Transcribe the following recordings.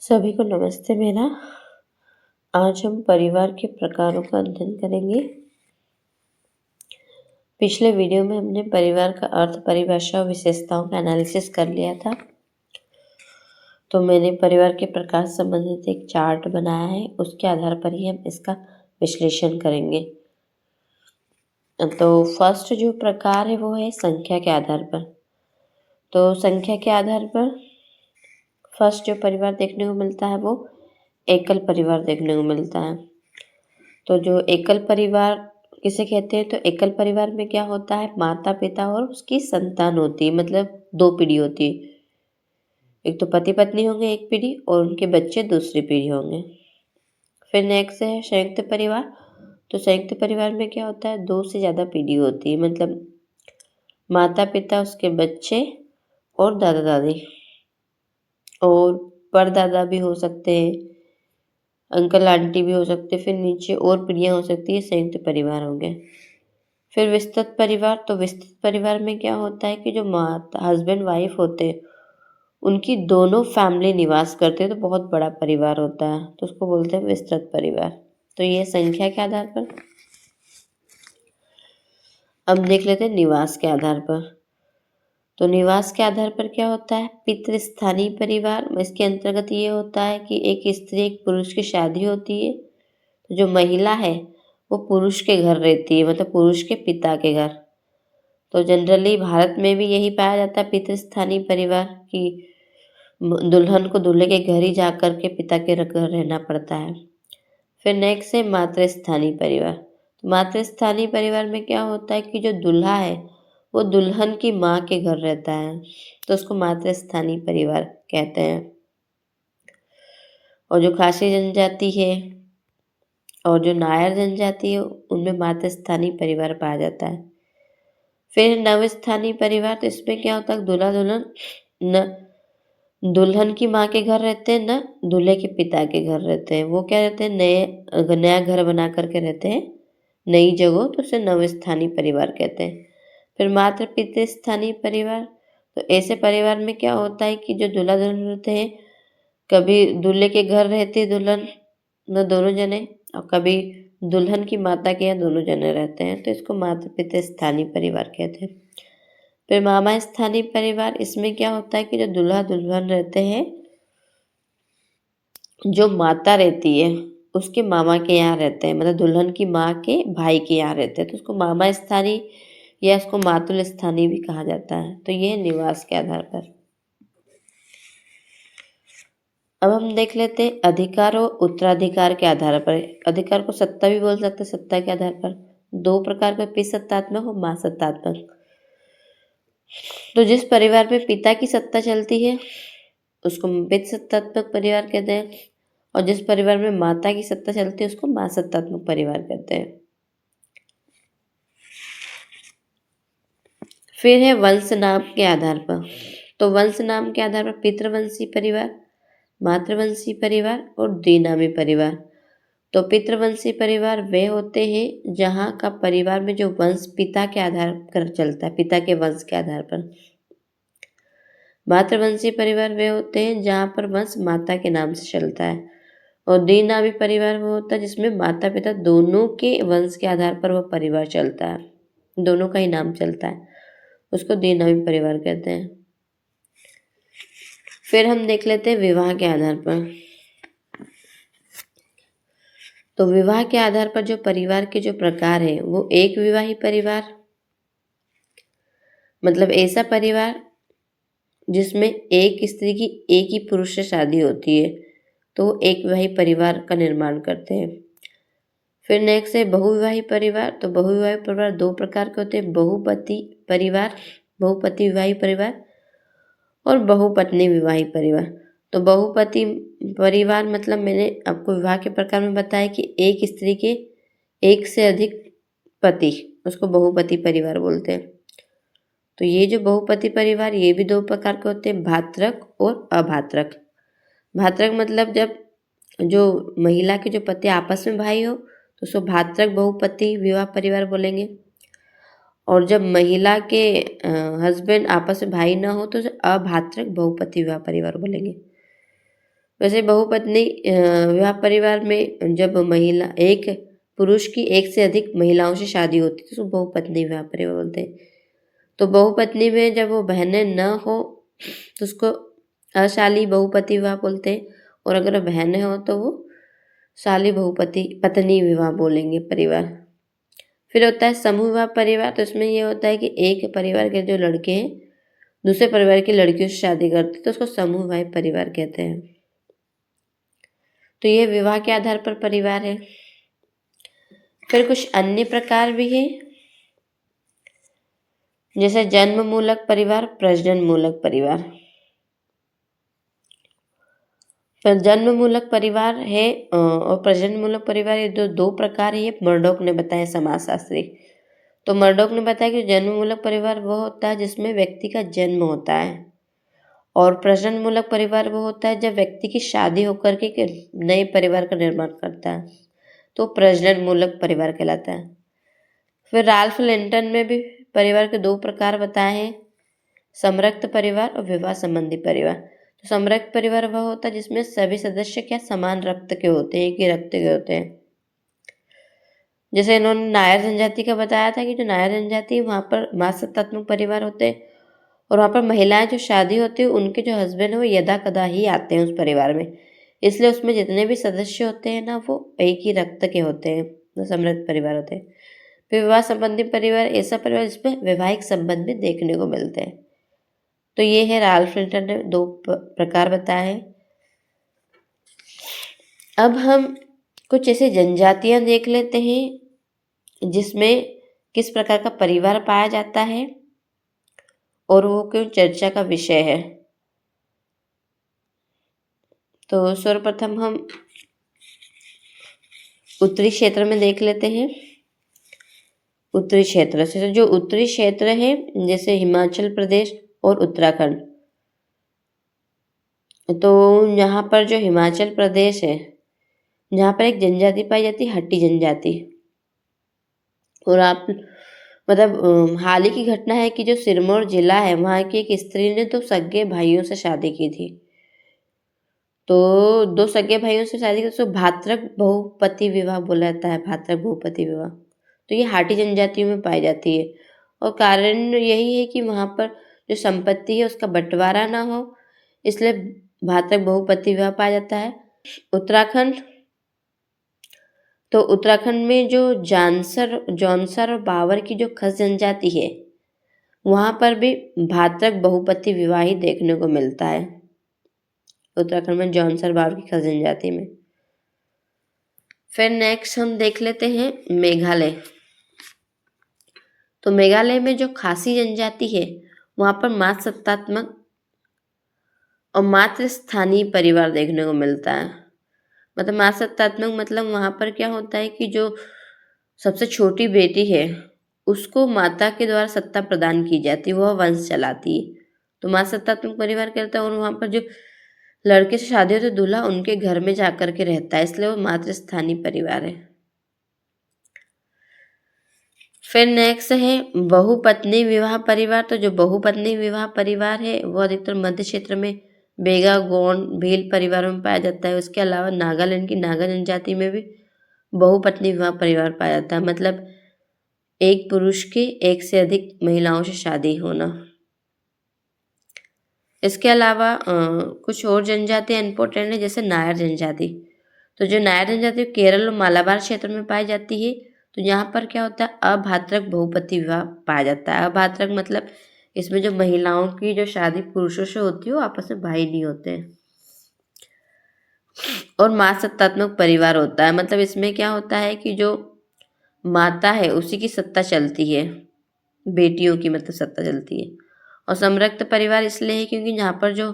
सभी को नमस्ते मेरा। आज हम परिवार के प्रकारों का अध्ययन करेंगे। पिछले वीडियो में हमने परिवार का अर्थ, परिभाषा और विशेषताओं का एनालिसिस कर लिया था। तो मैंने परिवार के प्रकार से संबंधित एक चार्ट बनाया है, उसके आधार पर ही हम इसका विश्लेषण करेंगे। तो फर्स्ट जो प्रकार है वो है संख्या के आधार पर। तो संख्या के आधार पर फर्स्ट जो परिवार देखने को मिलता है वो एकल परिवार देखने को मिलता है। तो जो एकल परिवार किसे कहते हैं, तो एकल परिवार में क्या होता है, माता पिता और उसकी संतान होती है, मतलब 2 पीढ़ी होती है। एक तो पति पत्नी होंगे एक पीढ़ी और उनके बच्चे दूसरी पीढ़ी होंगे। फिर नेक्स्ट है संयुक्त परिवार। तो संयुक्त परिवार में क्या होता है, 2 से ज़्यादा पीढ़ी होती है, मतलब माता पिता, उसके बच्चे और दादा दादी और परदादा भी हो सकते हैं, अंकल आंटी भी हो सकते हैं। फिर नीचे और पीढ़ियाँ हो सकती है, संयुक्त परिवार हो गए। फिर विस्तृत परिवार। तो विस्तृत परिवार में क्या होता है कि जो हस्बैंड वाइफ होते हैं उनकी दोनों फैमिली निवास करते हैं, तो बहुत बड़ा परिवार होता है, तो उसको बोलते हैं विस्तृत परिवार। तो ये संख्या के आधार पर। अब देख लेते हैं निवास के आधार पर। तो निवास के आधार पर क्या होता है, पितृस्थानीय परिवार। इसके अंतर्गत ये होता है कि एक स्त्री एक पुरुष की शादी होती है, तो जो महिला है वो पुरुष के घर रहती है, मतलब पुरुष के पिता के घर। तो जनरली भारत में भी यही पाया जाता है पितृस्थानीय परिवार, कि दुल्हन को दूल्हे के घर ही जा कर के पिता के घर रहना पड़ता है। फिर नेक्स्ट है मातृस्थानीय परिवार। तो मातृस्थानीय परिवार में क्या होता है कि जो दूल्हा है वो दुल्हन की माँ के घर रहता है, तो उसको मातृस्थानीय परिवार कहते हैं। और जो खासी जनजाति है और जो नायर जनजाति है उनमें मातृस्थानीय परिवार पाया जाता है। फिर नवस्थानीय परिवार। तो इसमें क्या होता है, दूल्हा दुल्हन न दुल्हन की माँ के घर रहते हैं, न दूल्हे के पिता के घर रहते हैं। वो क्या रहते हैं, नया घर बना करके रहते हैं नई जगह, तो उसे नवस्थानीय परिवार कहते हैं। फिर मातृ पितृस्थानीय परिवार। तो ऐसे परिवार में क्या होता है कि जो दूल्हा दुल्हन रहते हैं, कभी दूल्हे के घर रहती है दुल्हन न दोनों जने, और कभी दुल्हन की माता के यहाँ दोनों जने रहते हैं, तो इसको मातृ पितृस्थानीय परिवार कहते हैं। फिर मामा स्थानीय परिवार। इसमें क्या होता है कि जो दूल्हा दुल्हन रहते हैं, जो माता रहती है उसके मामा के यहाँ रहते हैं, मतलब दुल्हन की माँ के भाई के यहाँ रहते हैं, तो उसको मामा स्थानीय या इसको मातुल स्थानीय भी कहा जाता है। तो ये निवास के आधार पर। अब हम देख लेते हैं अधिकार और उत्तराधिकार के आधार पर। अधिकार को सत्ता भी बोल सकते हैं, सत्ता के आधार पर 2 प्रकार के, पितृसत्तात्मक और माँ सत्तात्मक। तो जिस परिवार में पिता की सत्ता चलती है उसको पितृसत्तात्मक परिवार कहते हैं, और जिस परिवार में माता की सत्ता चलती है उसको माँ सत्तात्मक परिवार कहते हैं। फिर है वंश नाम के आधार पर। तो वंश नाम के आधार पर पितृवंशी परिवार, मातृवंशी परिवार और द्विनामी परिवार। तो पितृवंशी परिवार वे होते हैं जहाँ का परिवार में जो वंश पिता के आधार पर चलता है, पिता के वंश के आधार पर। मातृवंशी परिवार वे होते हैं जहाँ पर वंश माता के नाम से चलता है, और द्विनामी परिवार वो होता है जिसमें माता पिता दोनों के वंश के आधार पर वह परिवार चलता है, दोनों का ही नाम चलता है, उसको द्विनामी परिवार कहते हैं। फिर हम देख लेते हैं विवाह के आधार पर। तो विवाह के आधार पर जो परिवार के जो प्रकार है वो एक विवाही परिवार, मतलब ऐसा परिवार जिसमें एक स्त्री की एक ही पुरुष से शादी होती है, तो एक विवाही परिवार का निर्माण करते हैं। फिर नेक्स्ट है बहुविवाही परिवार। तो बहुविवाही परिवार 2 प्रकार के होते हैं, बहुपति परिवार, बहुपति विवाही परिवार और बहुपत्नी विवाही परिवार। तो बहुपति परिवार मतलब मैंने आपको विवाह के प्रकार में बताया कि एक स्त्री के एक से अधिक पति, उसको बहुपति परिवार बोलते हैं। तो ये जो बहुपति परिवार ये भी 2 प्रकार के होते हैं, भातृक और अभातृक। भातृक मतलब जब जो महिला के जो पति आपस में भाई हो तो उसको भातृक बहुपति विवाह परिवार बोलेंगे, और जब महिला के हस्बैंड आपस में भाई ना हो तो उसे अभातृक बहुपति विवाह परिवार बोलेंगे। वैसे बहुपत्नी विवाह परिवार में जब महिला एक पुरुष की एक से अधिक महिलाओं से शादी होती है तो उसको बहुपत्नी विवाह परिवार बोलते हैं। तो बहुपत्नी में जब वो बहनें न हो तो उसको अशाली बहुपति विवाह बोलते हैं, और अगर बहनें हो तो वो शाली बहुपति पत्नी विवाह बोलेंगे परिवार। फिर होता है समूह विवाह परिवार। तो इसमें ये होता है कि एक परिवार के जो लड़के हैं दूसरे परिवार की लड़कियों से शादी करते तो उसको समूह विवाह परिवार कहते हैं। तो ये विवाह के आधार पर परिवार है। फिर कुछ अन्य प्रकार भी है, जैसे जन्म मूलक परिवार, प्रजनन मूलक परिवार। पर जन्म मूलक परिवार है और प्रजनन मूलक परिवार, ये दो प्रकार है, ये मर्डॉक ने बताया समाजशास्त्री। तो मर्डॉक ने बताया कि जन्म मूलक परिवार वो होता है जिसमें व्यक्ति का जन्म होता है, और प्रजनन मूलक परिवार वो होता है जब व्यक्ति की शादी होकर के एक नए परिवार का निर्माण करता है, तो प्रजनन मूलक परिवार कहलाता है। फिर राल्फ लिंटन में भी परिवार के दो प्रकार बताए हैं, समरक्त परिवार और विवाह संबंधी परिवार। तो समरक्त परिवार वह होता है जिसमें सभी सदस्य क्या समान रक्त के होते हैं, एक ही रक्त के होते हैं। जैसे इन्होंने नायर जनजाति का बताया था कि जो नायर जनजाति वहाँ पर मातृत्वात्मक परिवार होते हैं, और वहाँ पर महिलाएं जो शादी होती है उनके जो हस्बैंड है वो यदा कदा ही आते हैं उस परिवार में, इसलिए उसमें जितने भी सदस्य होते हैं ना वो एक ही रक्त के होते हैं, जो समृद्ध परिवार होते हैं। फिर विवाह संबंधी परिवार ऐसा परिवार जिसमें वैवाहिक संबंध भी देखने को मिलते हैं। तो ये है राल्फ लिंटन ने दो प्रकार बताए हैं। अब हम कुछ ऐसे जनजातियां देख लेते हैं जिसमें किस प्रकार का परिवार पाया जाता है और वो क्यों चर्चा का विषय है। तो सर्वप्रथम हम उत्तरी क्षेत्र में देख लेते हैं। उत्तरी क्षेत्र से जो उत्तरी क्षेत्र है जैसे हिमाचल प्रदेश और उत्तराखंड, तो यहाँ पर जो हिमाचल प्रदेश है जहाँ पर एक जनजाति पाई जाती है हट्टी जनजाति, और आप मतलब हाल ही की घटना है कि जो सिरमौर जिला है वहाँ की एक स्त्री ने तो सगे भाइयों से शादी की थी। तो दो सगे भाइयों से शादी की तो भातृक बहुपति विवाह बोला जाता है, भातृक बहुपति विवाह। तो ये हाटी जनजातियों में पाई जाती है, और कारण यही है कि वहाँ पर जो संपत्ति है उसका बंटवारा ना हो, इसलिए भातृक बहुपति विवाह पाया जाता है। उत्तराखंड, तो उत्तराखंड में जो जौनसर और बावर की जो खस जनजाति है वहाँ पर भी भातृक बहुपति विवाह ही देखने को मिलता है। उत्तराखंड में जौनसर बावर की खस जनजाति में। फिर नेक्स्ट हम देख लेते हैं मेघालय। तो मेघालय में जो खासी जनजाति है वहाँ पर मातृसत्तात्मक और मातृ स्थानीय परिवार देखने को मिलता है। मतलब मातृसत्तात्मक मतलब वहाँ पर क्या होता है कि जो सबसे छोटी बेटी है उसको माता के द्वारा सत्ता प्रदान की जाती है, वह वंश चलाती है, तो मातृसत्तात्मक परिवार कहता है। और वहाँ पर जो लड़के से शादी होती है दूल्हा उनके घर में जाकर के रहता है, इसलिए वो मातृस्थानीय परिवार है। फिर नेक्स्ट है बहुपत्नी विवाह परिवार। तो जो बहुपत्नी विवाह परिवार है वो अधिकतर मध्य क्षेत्र में बेगा, गोंड, भील परिवारों में पाया जाता है। उसके अलावा नागालैंड की नागा जनजाति में भी बहुपत्नी विवाह परिवार पाया जाता है, मतलब एक पुरुष की एक से अधिक महिलाओं से शादी होना। इसके अलावा कुछ और जनजातियाँ इंपॉर्टेंट है, जैसे नायर जनजाति। तो जो नायर जनजाति केरल और मालाबार क्षेत्र में पाई जाती है, तो यहाँ पर क्या होता है अभातृक बहुपति विवाह पाया जाता है। अभातृक मतलब इसमें जो महिलाओं की जो शादी पुरुषों से होती है वो आपस में भाई नहीं होते हैं। और मातृसत्तात्मक परिवार होता है, मतलब इसमें क्या होता है कि जो माता है उसी की सत्ता चलती है, बेटियों की मतलब सत्ता चलती है। और समरक्त परिवार इसलिए है क्योंकि यहाँ पर जो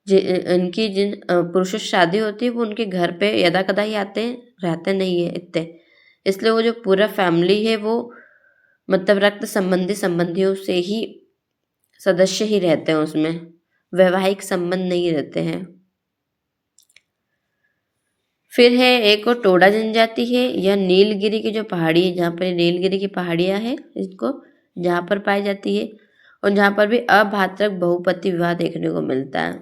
इनकी जिन पुरुषों से शादी होती है वो उनके घर पे यदा कदा ही आते हैं, रहते नहीं है इतने, इसलिए वो जो पूरा फैमिली है वो मतलब रक्त संबंधियों से ही सदस्य ही रहते हैं, उसमें वैवाहिक संबंध नहीं रहते हैं। फिर है एक और टोडा जनजाति है, यह नीलगिरी की जो पहाड़ी है जहाँ पर नीलगिरी की पहाड़ियाँ हैं इसको जहाँ पर पाई जाती है, और जहाँ पर भी अभातृक बहुपति विवाह देखने को मिलता है।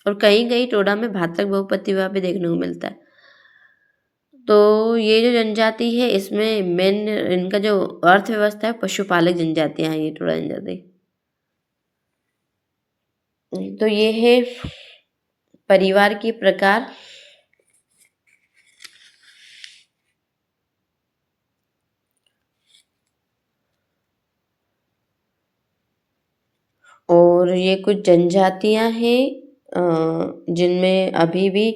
और कहीं कहीं टोडा में भातक बहुपति विवाह भी देखने को मिलता है। तो ये जो जनजाति है इसमें मेन इनका जो अर्थव्यवस्था है पशुपालक जनजातियां हैं ये टोडा जनजाति। तो ये है परिवार के प्रकार। और ये कुछ जनजातियां हैं जिनमें अभी भी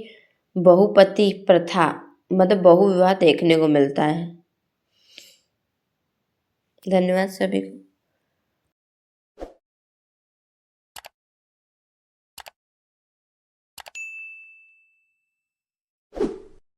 बहुपति प्रथा मतलब बहुविवाह देखने को मिलता है। धन्यवाद सभी को।